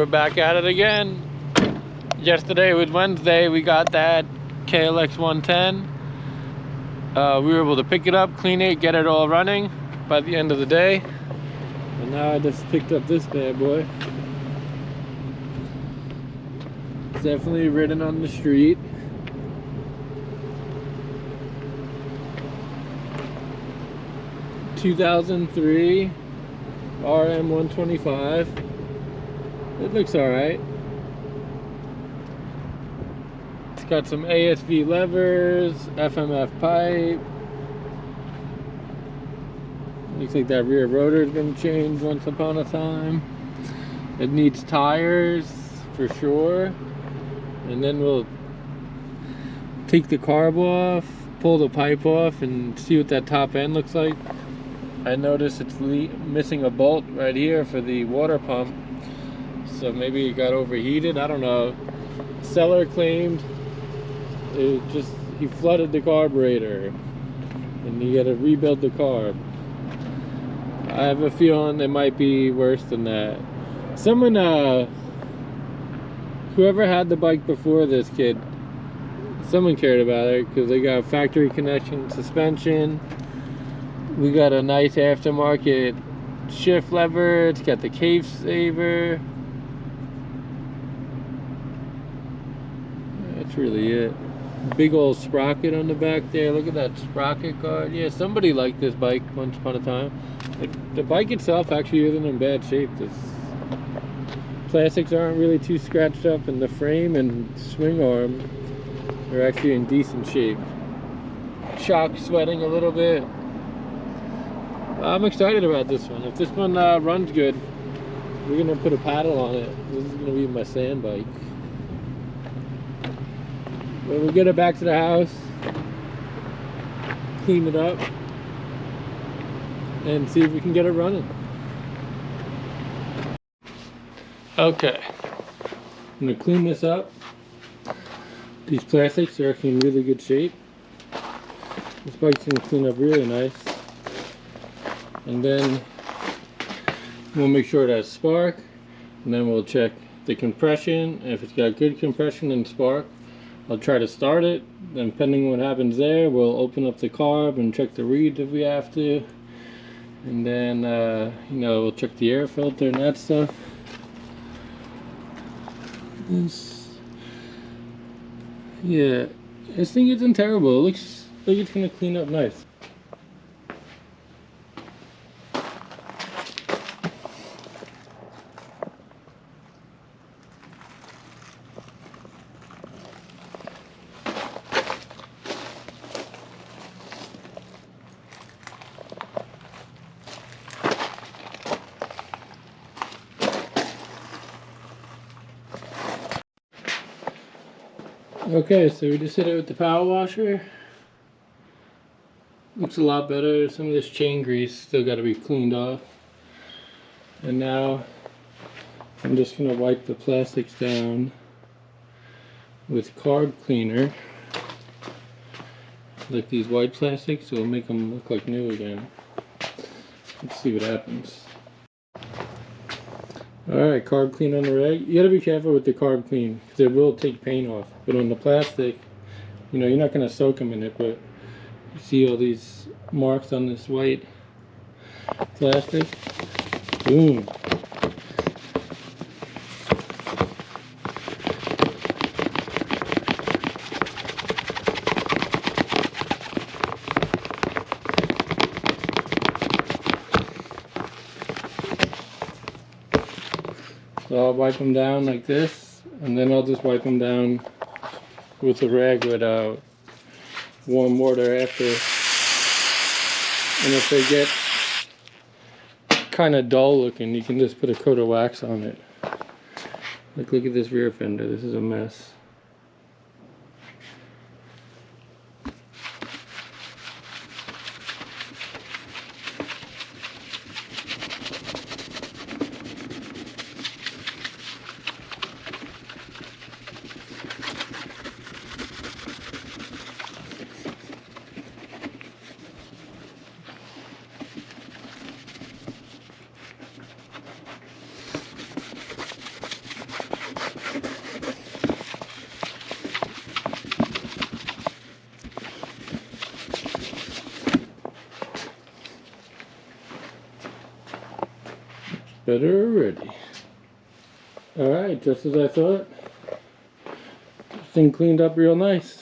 We're back at it again. Yesterday was Wednesday. We got that KLX 110. We were able to pick it up, clean it, get it all running by the end of the day. And now I just picked up this bad boy. It's definitely ridden on the street. (2003) RM125. It looks alright. It's got some ASV levers, FMF pipe. Looks like that rear rotor's been changed once upon a time. It needs tires for sure. And then we'll take the carb off, pull the pipe off, and see what that top end looks like. I noticed it's missing a bolt right here for the water pump, so maybe it got overheated. I don't know. Seller claimed he flooded the carburetor and you gotta rebuild the carb. I have a feeling it might be worse than that. Someone, whoever had the bike before this kid, someone cared about it because they got factory connection suspension. We got a nice aftermarket shift lever. It's got the cave saver. That's really it. Big old sprocket on the back there. Look at that sprocket guard. Yeah, somebody liked this bike once upon a time. The bike itself actually isn't in bad shape. The plastics aren't really too scratched up, and the frame and swing arm are actually in decent shape. Shock sweating a little bit. I'm excited about this one. If this one runs good, we're gonna put a paddle on it. This is gonna be my sand bike. But we'll get it back to the house, clean it up, and see if we can get it running. Okay, I'm gonna clean this up. These plastics are actually in really good shape. This bike's gonna clean up really nice. And then we'll make sure it has spark, and then we'll check the compression. If it's got good compression and spark, I'll try to start it. Then depending on what happens there, we'll open up the carb and check the reeds if we have to. And then we'll check the air filter and that stuff. Yeah, this thing isn't terrible. It looks like it's gonna clean up nice. Okay, so we just hit it with the power washer. Looks a lot better. Some of this chain grease still got to be cleaned off. And now I'm just going to wipe the plastics down with carb cleaner. Like these white plastics, it'll make them look like new again. Let's see what happens. Alright, carb clean on the rag. You gotta be careful with the carb clean because it will take paint off. But on the plastic, you're not gonna soak them in it, but you see all these marks on this white plastic? Boom. So I'll wipe them down like this, and then I'll just wipe them down with a rag with warm water after. And if they get kind of dull looking, you can just put a coat of wax on it. Like, look at this rear fender. This is a mess. better already. Alright, just as I thought. This thing cleaned up real nice.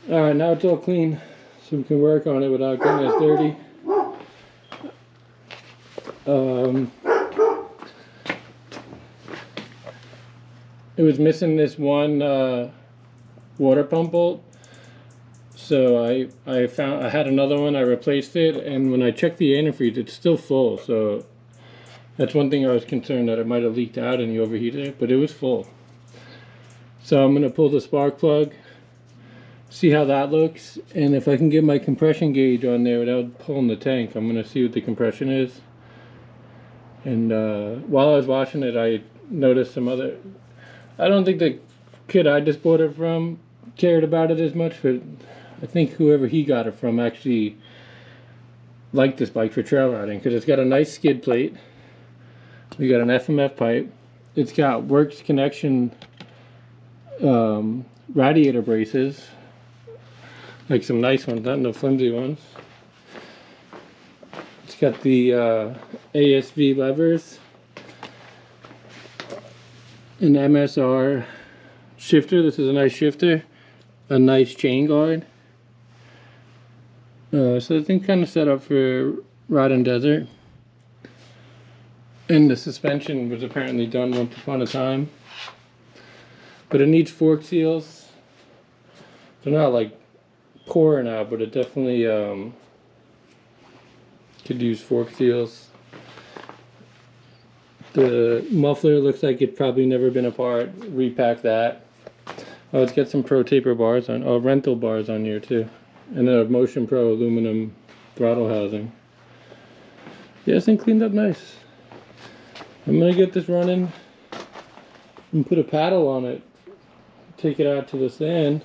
Alright, now it's all clean, so we can work on it without getting as dirty. It was missing this one water pump bolt, so I had another one. I replaced it, and when I checked the antifreeze, it's still full. So that's one thing I was concerned that it might have leaked out and you overheated it, but it was full. So I'm gonna pull the spark plug, see how that looks, and if I can get my compression gauge on there without pulling the tank, I'm gonna see what the compression is. And while I was washing it, I noticed some other. I don't think the kid I just bought it from cared about it as much, but I think whoever he got it from actually liked this bike for trail riding, because it's got a nice skid plate. We got an FMF pipe. It's got Works Connection radiator braces, like some nice ones, not no flimsy ones. It's got the ASV levers, an MSR shifter. This is a nice shifter, a nice chain guard. So the thing's kind of set up for riding desert. And the suspension was apparently done once upon a time, but it needs fork seals. They're not like pouring out, but it definitely could use fork seals. The muffler looks like it's probably never been apart. Repack that. Oh, let's get some Pro Taper bars on. Oh, rental bars on here too, and then a Motion Pro aluminum throttle housing. Yeah, this thing cleaned up nice. I'm gonna get this running and put a paddle on it. Take it out to the sand,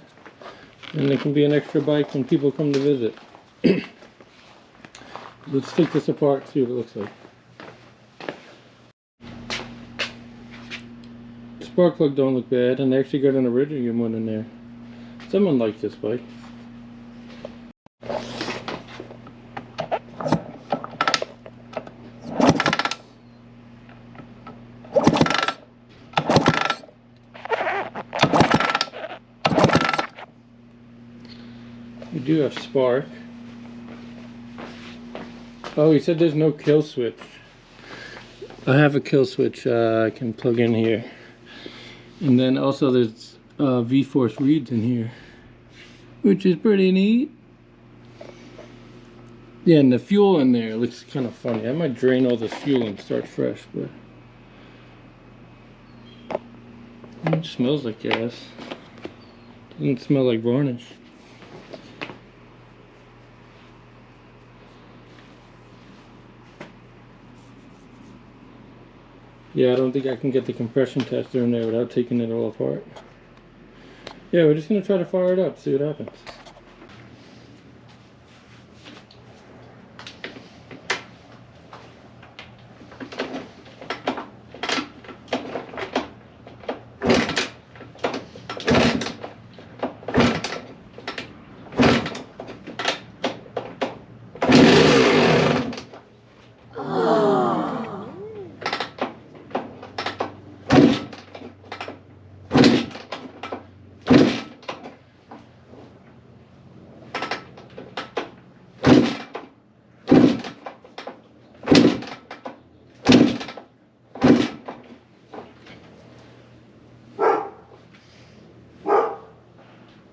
and it can be an extra bike when people come to visit. Let's take this apart, see what it looks like. Spark plug don't look bad, and they actually got an Iridium one in there. Someone likes this bike. We do have spark. Oh, he said there's no kill switch. I have a kill switch I can plug in here. And then also there's V-Force reeds in here, which is pretty neat. Yeah, and the fuel in there looks kind of funny. I might drain all this fuel and start fresh, but it smells like gas. Doesn't smell like varnish. Yeah, I don't think I can get the compression tester in there without taking it all apart. Yeah, we're just going to try to fire it up, see what happens.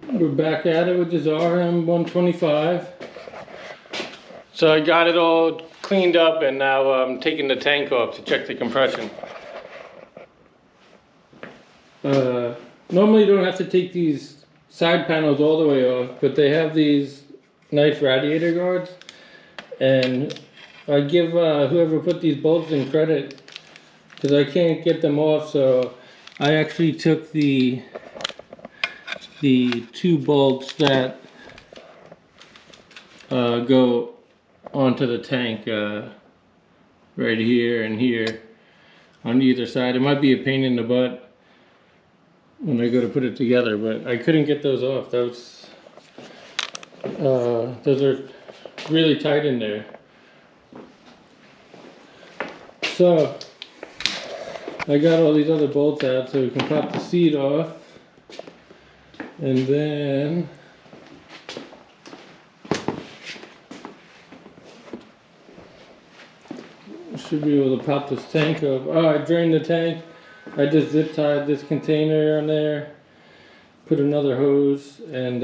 We're back at it with this RM125. So I got it all cleaned up, and now I'm taking the tank off to check the compression. Normally you don't have to take these side panels all the way off, but they have these nice radiator guards, and I give whoever put these bolts in credit, because I can't get them off. So I actually took the the two bolts that go onto the tank right here and here on either side. It might be a pain in the butt when I go to put it together, but I couldn't get those off. Those are really tight in there. So I got all these other bolts out so we can pop the seat off, and then should be able to pop this tank off. Oh, I drained the tank. I just zip tied this container on there, put another hose, and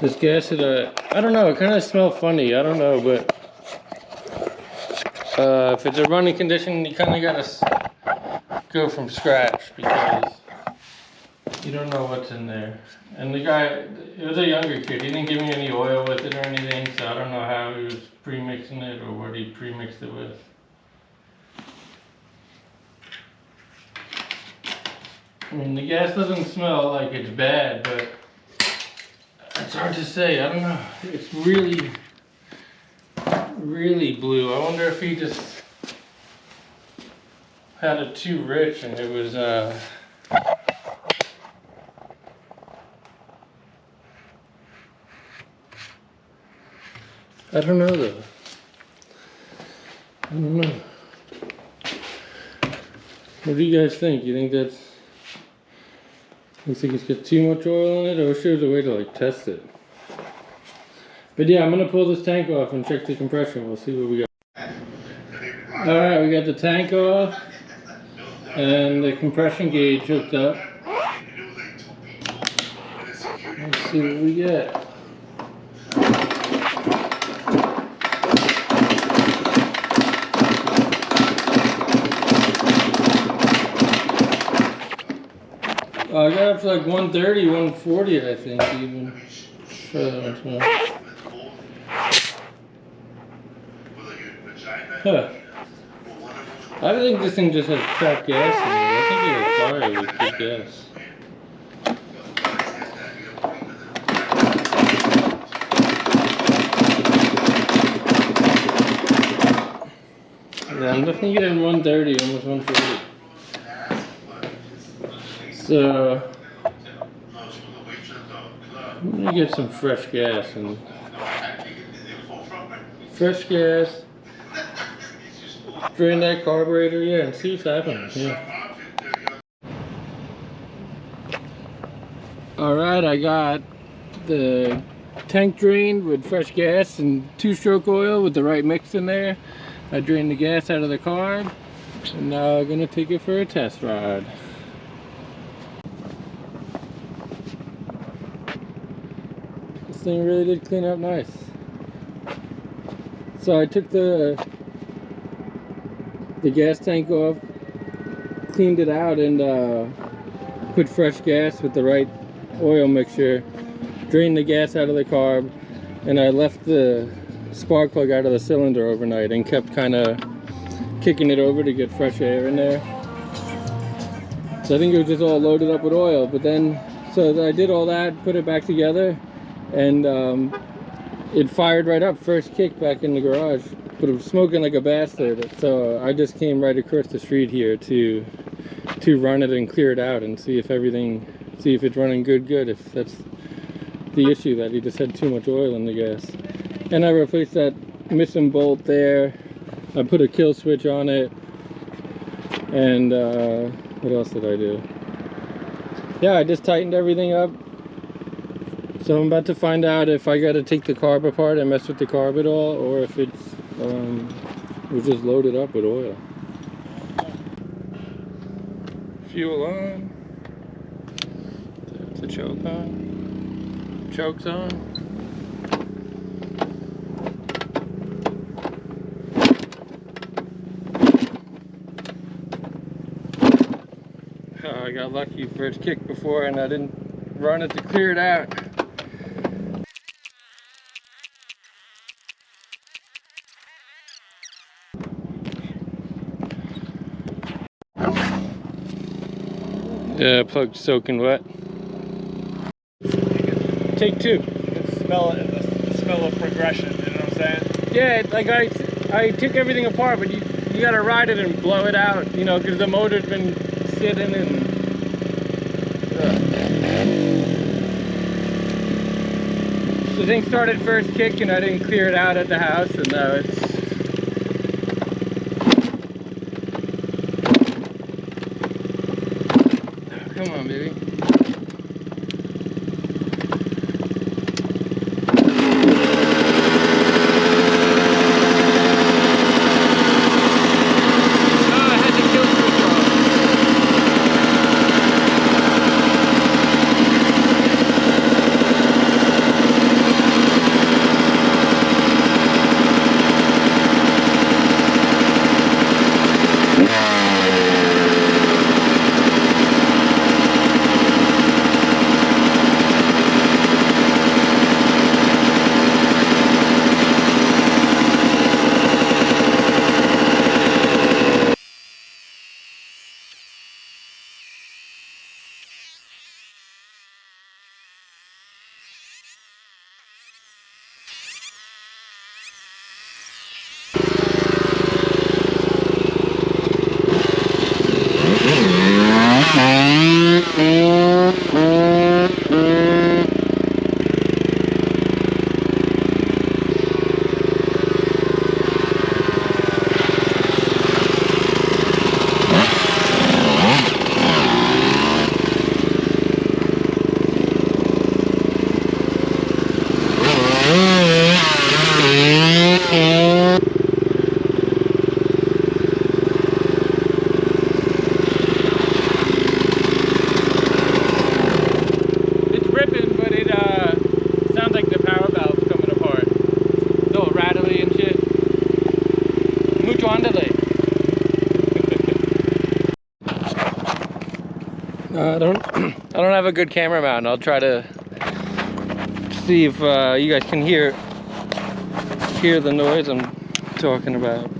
this gas that I don't know, it kind of smells funny. I don't know, but if it's a running condition, you kind of gotta go from scratch because you don't know what's in there. And the guy, it was a younger kid. He didn't give me any oil with it or anything, so I don't know how he was pre-mixing it or what he pre-mixed it with. I mean, the gas doesn't smell like it's bad, but it's hard to say. I don't know. It's really, really blue. I wonder if he just had it too rich and it was I don't know though. I don't know. What do you guys think? You think that's... You think it's got too much oil in it? I wish there was a way to like test it. But yeah, I'm gonna pull this tank off and check the compression. We'll see what we got. Alright, we got the tank off and the compression gauge hooked up. Let's see what we get. I got up to like 130, 140, I think, even. Huh. I think this thing just has crap gas in it. I think it was fire with good gas. Yeah, I'm definitely getting 130, almost 140. So I'm gonna get some fresh gas and drain that carburetor, yeah, and see what's happening. Yeah. All right, I got the tank drained with fresh gas and 2-stroke oil with the right mix in there. I drained the gas out of the carb, and now I'm gonna take it for a test ride. This thing really did clean up nice. So I took the gas tank off, cleaned it out, and put fresh gas with the right oil mixture, drained the gas out of the carb, and I left the spark plug out of the cylinder overnight and kept kind of kicking it over to get fresh air in there. So I think it was just all loaded up with oil, but then, so I did all that, put it back together, and it fired right up, first kick back in the garage, but it was smoking like a bastard. So I just came right across the street here to run it and clear it out and see if it's running good, if that's the issue, that he just had too much oil in the gas. And I replaced that missing bolt there. I put a kill switch on it, and what else did I do? Yeah, I just tightened everything up. So I'm about to find out if I got to take the carb apart and mess with the carb at all, or if it was just loaded up with oil. Fuel on. That's the choke on. Choke's on. Oh, I got lucky first kick before and I didn't run it to clear it out. Yeah, plug's soaking wet. Take two. You can smell it in the smell of progression, you know what I'm saying? Yeah, like I took everything apart, but you gotta ride it and blow it out, you know, because the motor's been sitting and... The thing started first kick and I didn't clear it out at the house, and now it's... Come on, baby. I don't have a good camera mount. I'll try to see if you guys can hear the noise I'm talking about.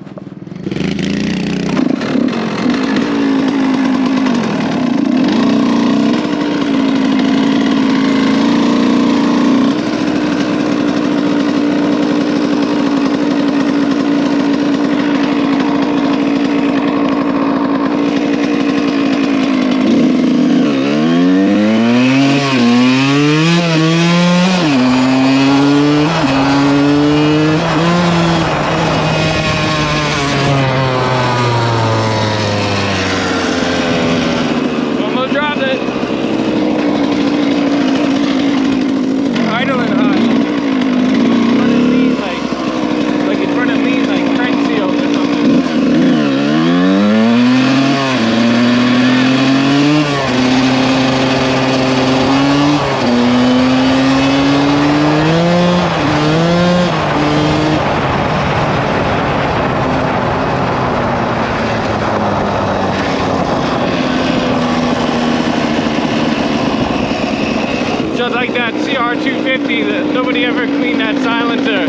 Just like that CR250, that nobody ever cleaned that silencer.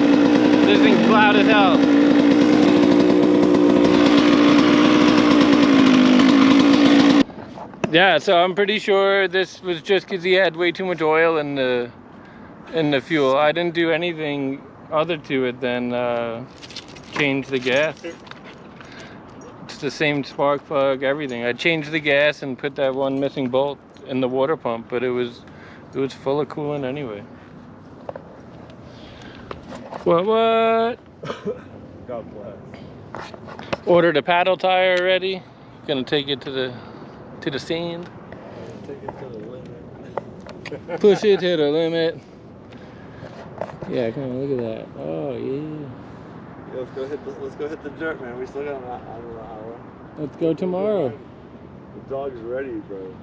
This thing's loud as hell. Yeah, so I'm pretty sure this was just because he had way too much oil in the fuel. I didn't do anything other to it than change the gas. It's the same spark plug, everything. I changed the gas and put that one missing bolt in the water pump, but it was full of coolant anyway. What? God bless. Ordered a paddle tire already. Gonna take it to the sand. Take it to the limit. Push it to the limit. Yeah, come on, look at that. Oh yeah. Yeah, let's go hit the dirt, man. We still got an hour. Let's go tomorrow. The dog's ready, bro.